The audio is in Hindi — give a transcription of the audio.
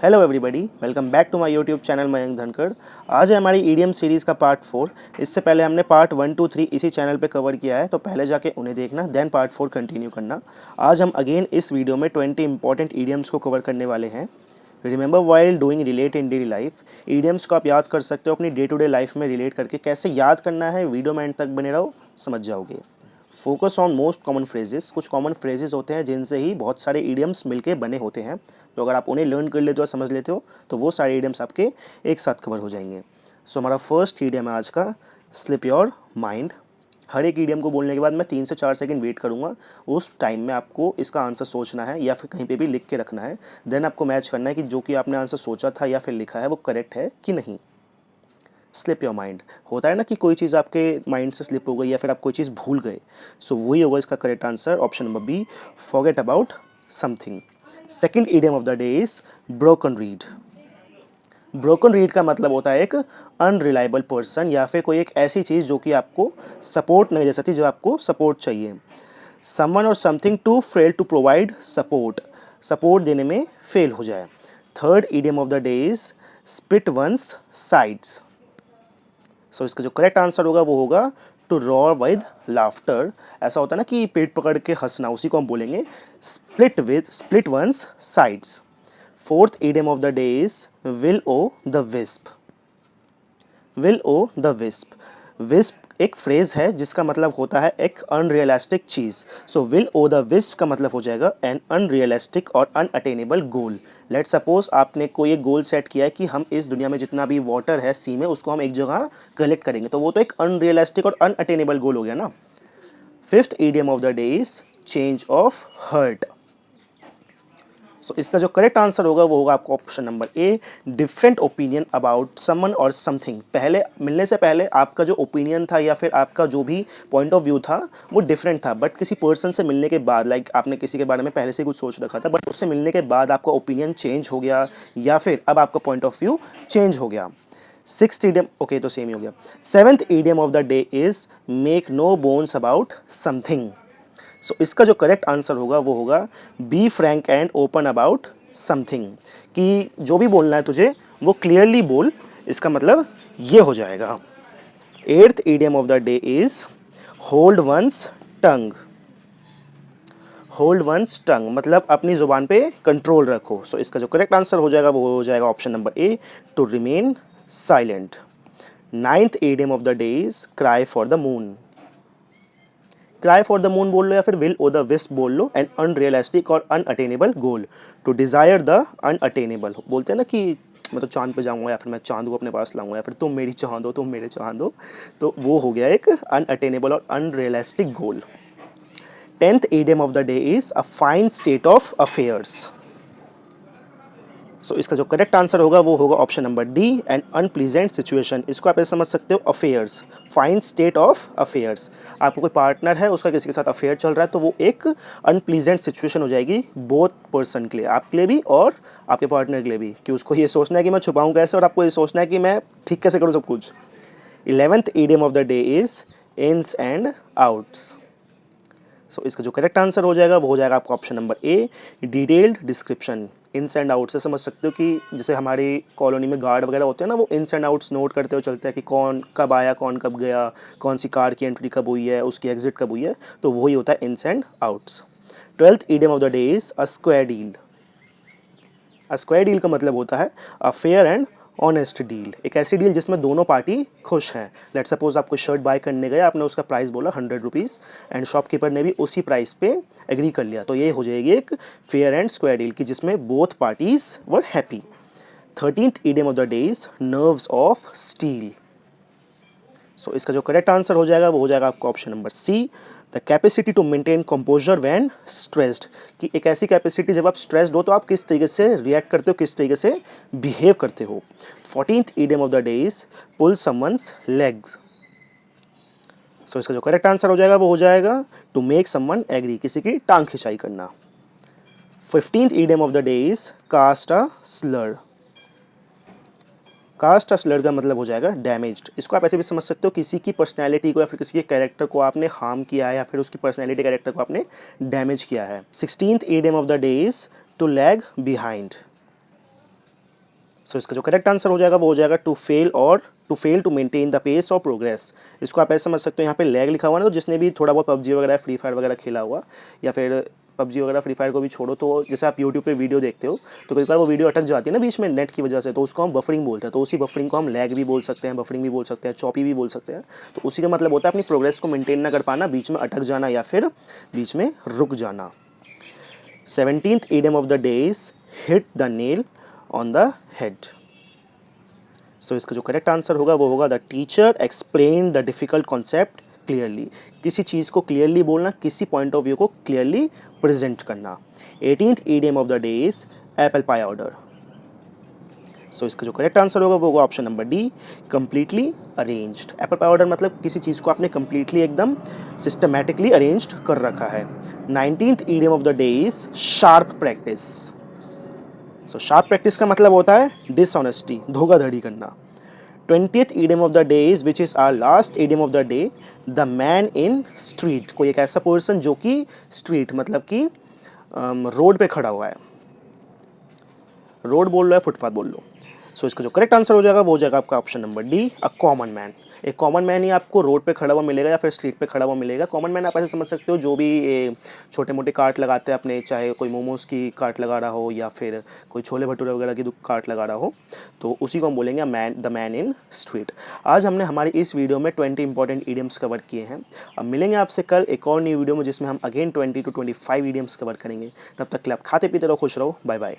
Hello everybody, welcome back to my YouTube channel Mayank Dhankhar. आज है हमारी ईडीएम सीरीज़ का पार्ट 4। इससे पहले हमने पार्ट 1, 2, 3 इसी चैनल पे कवर किया है, तो पहले जाके उन्हें देखना, देन पार्ट 4 कंटिन्यू करना। आज हम अगेन इस वीडियो में 20 इंपॉर्टेंट ईडीएम्स को कवर करने वाले हैं। Remember while doing relate in daily life, EDMs को आप याद कर सकते हो अपनी डे टू डे लाइफ में रिलेट करके। कैसे याद करना है, वीडियो में एंड तक बने रहो, समझ जाओगे। Focus on most common phrases, कुछ कॉमन फ्रेजेस होते हैं जिनसे ही बहुत सारे ईडियम्स मिलके बने होते हैं, तो अगर आप उन्हें लर्न कर लेते हो, समझ लेते हो, तो वो सारे ईडियम्स आपके एक साथ कवर हो जाएंगे। सो हमारा फर्स्ट ईडियम है आज का, स्लिप योर माइंड। हर एक ईडियम को बोलने के बाद मैं 3 से 4 सेकंड वेट करूँगा। उस टाइम में आपको इसका आंसर सोचना है या फिर कहीं पे भी लिख के रखना है। देन आपको मैच करना है कि जो कि आपने आंसर सोचा था या फिर लिखा है वो करेक्ट है कि नहीं। स्लिप योर माइंड होता है ना कि कोई चीज़ आपके माइंड से स्लिप हो गई या फिर आप कोई चीज़ भूल गए, सो वही होगा इसका correct answer, option number B, forget about something. Second idiom of the day is broken reed. Broken reed का मतलब होता है एक अनरिलायबल पर्सन या फिर कोई एक ऐसी चीज़ जो कि आपको सपोर्ट नहीं दे सकती, जो आपको सपोर्ट चाहिए। Someone or something to fail to provide support, support देने में फेल हो जाए। Third idiom of the day is split one's sides. So इसका जो करेक्ट आंसर होगा वो होगा टू रॉर विद लाफ्टर। ऐसा होता है ना कि पेट पकड़ के हंसना, उसी को हम बोलेंगे split one's sides. Fourth idiom of the day is will o' the wisp. Will o' the wisp, wisp एक फ्रेज है जिसका मतलब होता है एक अनरियलिस्टिक चीज़। So will o' the wisp का मतलब हो जाएगा एन अनरियलिस्टिक और अनअटेनेबल गोल। लेट सपोज आपने कोई एक गोल सेट किया है कि हम इस दुनिया में जितना भी वाटर है सी में, उसको हम एक जगह कलेक्ट करेंगे, तो वो तो एक अनरियलिस्टिक और अनअटेनेबल गोल हो गया ना। Fifth idiom of the day is change of heart. So इसका जो करेक्ट आंसर होगा वो होगा आपको option number A, different opinion about someone or something. पहले मिलने से पहले आपका जो ओपिनियन था या फिर आपका जो भी पॉइंट ऑफ व्यू था वो डिफरेंट था, बट किसी पर्सन से मिलने के बाद, लाइक आपने किसी के बारे में पहले से कुछ सोच रखा था, बट उससे मिलने के बाद आपका ओपिनियन चेंज हो गया या फिर अब आपका पॉइंट ऑफ व्यू चेंज हो गया। सिक्स्थ ईडियम, ओके तो सेम ही हो गया। Seventh idiom of the day is make no bones about something. So इसका जो करेक्ट आंसर होगा वो होगा be frank and open about something, कि जो भी बोलना है तुझे वो क्लियरली बोल, इसका मतलब ये हो जाएगा। Eighth idiom of the day is hold one's tongue. Hold one's tongue मतलब अपनी ज़ुबान पे कंट्रोल रखो। सो इसका जो करेक्ट आंसर हो जाएगा वो हो जाएगा option number A, to remain silent. Ninth idiom of the day is cry for the moon. Cry for the moon बोल लो या फिर विल ओ द विस्प बोल लो, एन अनरियलिस्टिक और unattainable goal, to desire the unattainable. बोलते हैं ना कि मैं तो चांद पे जाऊंगा या फिर मैं चांद को अपने पास लाऊंगा या फिर तुम मेरी चांद हो, तुम मेरे चांद हो, तो वो हो गया एक अनअटेनेबल और unrealistic goal. Tenth idiom of the day is a fine state of affairs. So इसका जो करेक्ट आंसर होगा वो होगा option number D, an unpleasant situation. इसको आप ऐसे समझ सकते हो, affairs, fine state of affairs. आपको कोई पार्टनर है, उसका किसी के साथ अफेयर चल रहा है, तो वो एक अनप्लीजेंट सिचुएशन हो जाएगी बोथ पर्सन के लिए, आपके लिए भी और आपके पार्टनर के लिए भी, कि उसको ये सोचना है कि मैं छुपाऊँ कैसे और आपको ये सोचना है कि मैं ठीक कैसे करूँ सब कुछ। 11th idiom of the day is ins and outs. So इसका जो करेक्ट आंसर हो जाएगा वो हो जाएगा आपका option number A, detailed description. Ins and out से समझ सकते हो कि जैसे हमारी कॉलोनी में गार्ड वगैरह होते हैं ना, वो इन्स एंड आउट्स नोट करते हुए चलते हैं कि कौन कब आया, कौन कब गया, कौन सी कार की एंट्री कब हुई है, उसकी एग्जिट कब हुई है, तो वही होता है ins and outs. 12th idiom of the day is a square deal. A square deal का मतलब होता है a fair and honest deal, एक ऐसी डील जिसमें दोनों पार्टी खुश हैं। लेट सपोज आप कोई शर्ट बाय करने गए, आपने उसका प्राइस बोला 100 रुपीज़ एंड शॉपकीपर ने भी उसी प्राइस पे एग्री कर लिया, तो ये हो जाएगी एक फेयर एंड स्क्वायर डील की जिसमें both parties were happy. 13th idiom of the day is nerves of steel. So इसका जो करेक्ट आंसर हो जाएगा वो हो जाएगा आपका option number C, the capacity to maintain composure when stressed, कि एक ऐसी कैपेसिटी जब आप स्ट्रेस्ड हो तो आप किस तरीके से रिएक्ट करते हो, किस तरीके से बिहेव करते हो। 14th idiom of the day is pull someone's legs. So इसका जो करेक्ट आंसर हो जाएगा वो हो जाएगा टू मेक समवन एग्री, किसी की टांग खिंचाई करना। 15th idiom of the day is cast a slur. Cast a slur का मतलब हो जाएगा डैमेज्ड। इसको आप ऐसे भी समझ सकते हो, किसी की पर्सनैलिटी को या फिर किसी के कैरेक्टर को आपने हार्म किया है या फिर उसकी पर्सनैलिटी कैरेक्टर को आपने डैमेज किया है। 16th idiom of the day is to lag behind. So इसका जो करेक्ट आंसर हो जाएगा वो हो जाएगा to fail to maintain the pace और प्रोग्रेस। इसको आप ऐसे समझ सकते हो, यहाँ पे लैग लिखा हुआ है ना, तो जिसने भी थोड़ा बहुत पबजी वगैरह फ्री फायर वगैरह खेला हुआ, या फिर पबजी वगैरह फ्री फायर को भी छोड़ो, तो जैसे आप यूट्यूब पे वीडियो देखते हो तो कई बार वो वीडियो अटक जाती है ना बीच में नेट की वजह से, तो उसको हम बफरिंग बोलते हैं। तो उसी बफरिंग को हम लैग भी बोल सकते हैं, बफरिंग भी बोल सकते हैं, चॉपी भी बोल सकते हैं। तो उसी का मतलब होता है अपनी प्रोग्रेस को मेंटेन ना कर पाना, बीच में अटक जाना या फिर बीच में रुक जाना। 17th idiom of the day is hit the nail on the head। सो इसका जो करेक्ट आंसर होगा वो होगा the teacher explain the difficult concept clearly. किसी चीज़ को क्लियरली बोलना, किसी पॉइंट ऑफ व्यू को क्लियरली प्रेजेंट करना। 18th idiom of the day is apple pie order. So इसका जो करेक्ट आंसर होगा वो होगा option number D, completely arranged. Apple pie order मतलब किसी चीज़ को आपने कम्प्लीटली एकदम सिस्टमैटिकली अरेंज्ड कर रखा है। 19th idiom of the day is sharp practice. So sharp practice का मतलब होता है डिसऑनेस्टी, धोखाधड़ी करना। 20th idiom of the day is which is our last idiom of the day, the man in street. कोई एक ऐसा पर्सन जो कि स्ट्रीट मतलब कि रोड पे खड़ा हुआ है, रोड बोल लो या फुटपाथ बोल लो। सो इसका जो करेक्ट आंसर हो जाएगा वो हो जाएगा आपका option number D, a common man. एक कॉमन मैन ही आपको रोड पे खड़ा हुआ मिलेगा या फिर स्ट्रीट पे खड़ा हुआ मिलेगा। कॉमन मैन आप ऐसे समझ सकते हो जो भी छोटे मोटे कार्ट लगाते हैं अपने, चाहे कोई मोमोज़ की कार्ट लगा रहा हो या फिर कोई छोले भटूरे वगैरह की कार्ट लगा रहा हो, तो उसी को हम बोलेंगे man, the man in street. आज हमने हमारी इस वीडियो में 20 इंपॉर्टेंट ईडियम्स कवर किए हैं। अब मिलेंगे आपसे कल एक और न्यू वीडियो में जिसमें हम अगेन 20 to 25 ईडियम्स कवर करेंगे। तब तक के लिए आप खाते पीते रहो, खुश रहो, बाय बाय।